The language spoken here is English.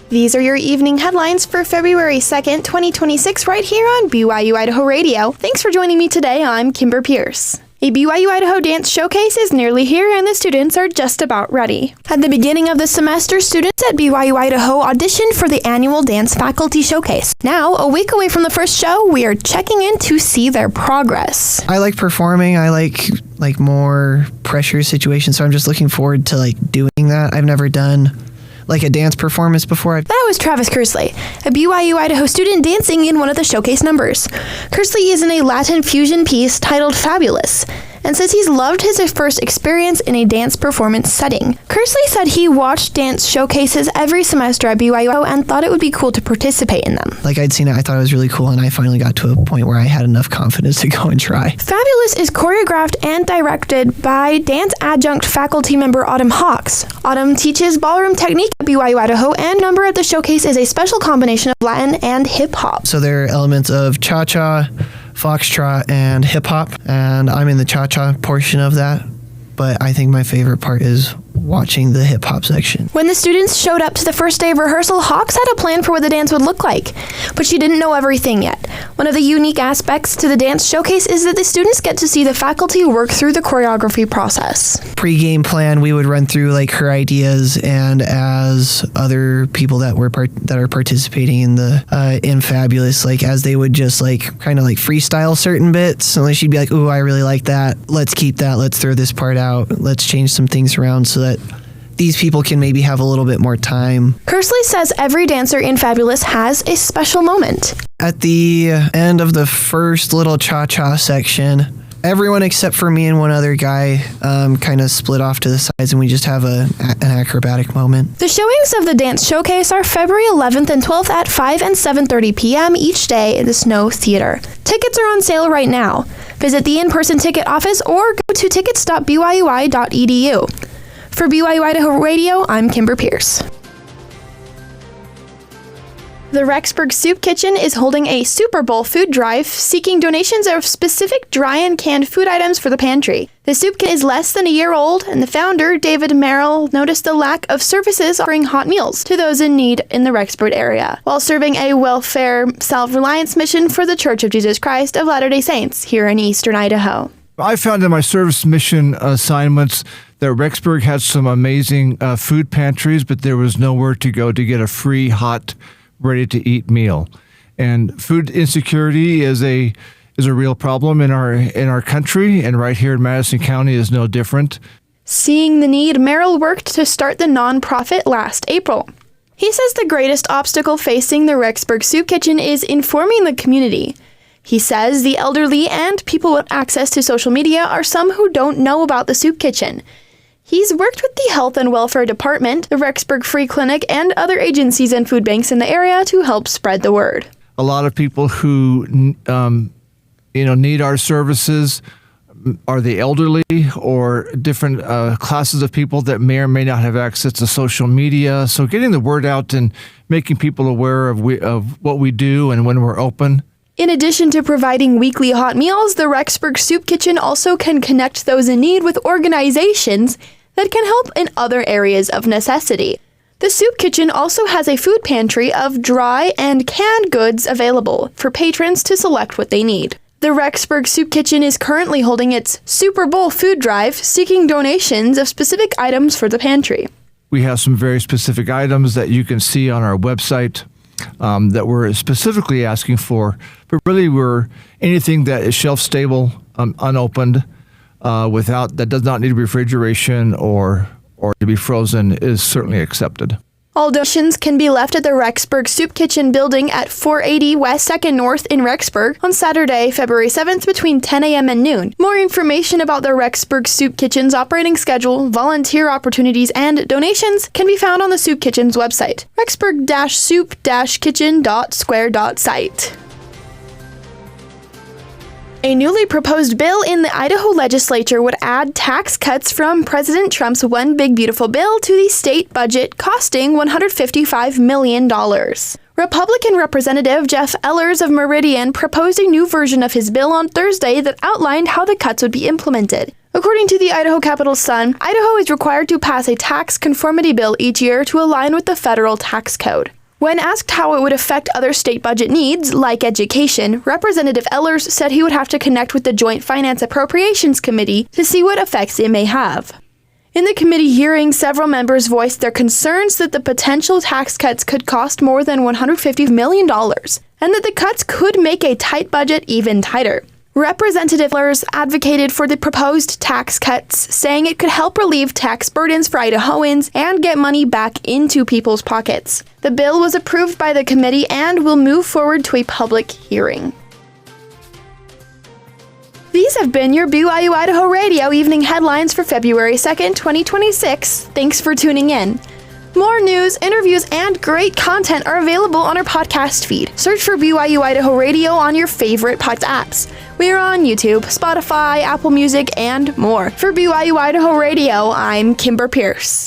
These are your evening headlines for February 2nd, 2026, right here on BYU-Idaho Radio. Thanks for joining me today. I'm Kimber Pierce. A BYU-Idaho dance showcase is nearly here and the students are just about ready. At the beginning of the semester, students at BYU-Idaho auditioned for the annual Dance Faculty Showcase. Now, a week away from the first show, we are checking in to see their progress. I like performing. I like more pressure situations, so I'm just looking forward to doing that. I've never done a dance performance before. That was Travis Kersley, a BYU-Idaho student dancing in one of the showcase numbers. Kersley is in a Latin fusion piece titled Fabulous, and says he's loved his first experience in a dance performance setting. Kersley said he watched dance showcases every semester at BYU and thought it would be cool to participate in them. I'd seen it, I thought it was really cool, and I finally got to a point where I had enough confidence to go and try. Fabulous is choreographed and directed by dance adjunct faculty member Autumn Hawks. Autumn teaches ballroom technique at BYU-Idaho, and number at the showcase is a special combination of Latin and hip-hop. So there are elements of cha-cha, foxtrot, and hip-hop, and I'm in the cha-cha portion of that, but I think my favorite part is watching the hip-hop section. When the students showed up to the first day of rehearsal, Hawks had a plan for what the dance would look like, but she didn't know everything yet. One of the unique aspects to the dance showcase is that the students get to see the faculty work through the choreography process. Pre-game plan, we would run through her ideas, and as other people that are participating in Fabulous, as they would just kind of freestyle certain bits, and she'd be like, "Ooh, I really like that. Let's keep that. Let's throw this part out. Let's change some things around so that these people can maybe have a little bit more time." Kersley says every dancer in Fabulous has a special moment. At the end of the first little cha-cha section, everyone except for me and one other guy kind of split off to the sides, and we just have an acrobatic moment. The showings of the dance showcase are February 11th and 12th at 5 and 7:30 p.m. each day in the Snow Theater. Tickets are on sale right now. Visit the in-person ticket office or go to tickets.byui.edu. For BYU-Idaho Radio, I'm Kimber Pierce. The Rexburg Soup Kitchen is holding a Super Bowl food drive, seeking donations of specific dry and canned food items for the pantry. The soup kitchen is less than a year old, and the founder, David Merrill, noticed the lack of services offering hot meals to those in need in the Rexburg area, while serving a welfare self-reliance mission for the Church of Jesus Christ of Latter-day Saints here in eastern Idaho. I found in my service mission assignments that Rexburg had some amazing food pantries, but there was nowhere to go to get a free, hot, ready-to-eat meal. And food insecurity is a real problem in our country, and right here in Madison County is no different. Seeing the need, Merrill worked to start the nonprofit last April. He says the greatest obstacle facing the Rexburg Soup Kitchen is informing the community. He says the elderly and people with access to social media are some who don't know about the soup kitchen. He's worked with the Health and Welfare Department, the Rexburg Free Clinic, and other agencies and food banks in the area to help spread the word. A lot of people who need our services are the elderly or different classes of people that may or may not have access to social media. So getting the word out and making people aware of what we do and when we're open. In addition to providing weekly hot meals, the Rexburg Soup Kitchen also can connect those in need with organizations that can help in other areas of necessity. The Soup Kitchen also has a food pantry of dry and canned goods available for patrons to select what they need. The Rexburg Soup Kitchen is currently holding its Super Bowl food drive, seeking donations of specific items for the pantry. We have some very specific items that you can see on our website that we're specifically asking for, but really we're anything that is shelf stable, unopened, that does not need refrigeration or to be frozen is certainly accepted. All donations can be left at the Rexburg Soup Kitchen building at 480 West 2nd North in Rexburg on Saturday, February 7th between 10 a.m. and noon. More information about the Rexburg Soup Kitchen's operating schedule, volunteer opportunities, and donations can be found on the Soup Kitchen's website, rexburg-soup-kitchen.square.site. A newly proposed bill in the Idaho legislature would add tax cuts from President Trump's One Big Beautiful Bill to the state budget, costing $155 million. Republican Representative Jeff Ellers of Meridian proposed a new version of his bill on Thursday that outlined how the cuts would be implemented. According to the Idaho Capital Sun, Idaho is required to pass a tax conformity bill each year to align with the federal tax code. When asked how it would affect other state budget needs, like education, Representative Ellers said he would have to connect with the Joint Finance Appropriations Committee to see what effects it may have. In the committee hearing, several members voiced their concerns that the potential tax cuts could cost more than $150 million, and that the cuts could make a tight budget even tighter. Representative Ellers advocated for the proposed tax cuts, saying it could help relieve tax burdens for Idahoans and get money back into people's pockets. The bill was approved by the committee and will move forward to a public hearing. These have been your BYU-Idaho Radio evening headlines for February 2nd, 2026. Thanks for tuning in. More news, interviews, and great content are available on our podcast feed. Search for BYU-Idaho Radio on your favorite podcast apps. We are on YouTube, Spotify, Apple Music, and more. For BYU-Idaho Radio, I'm Kimber Pierce.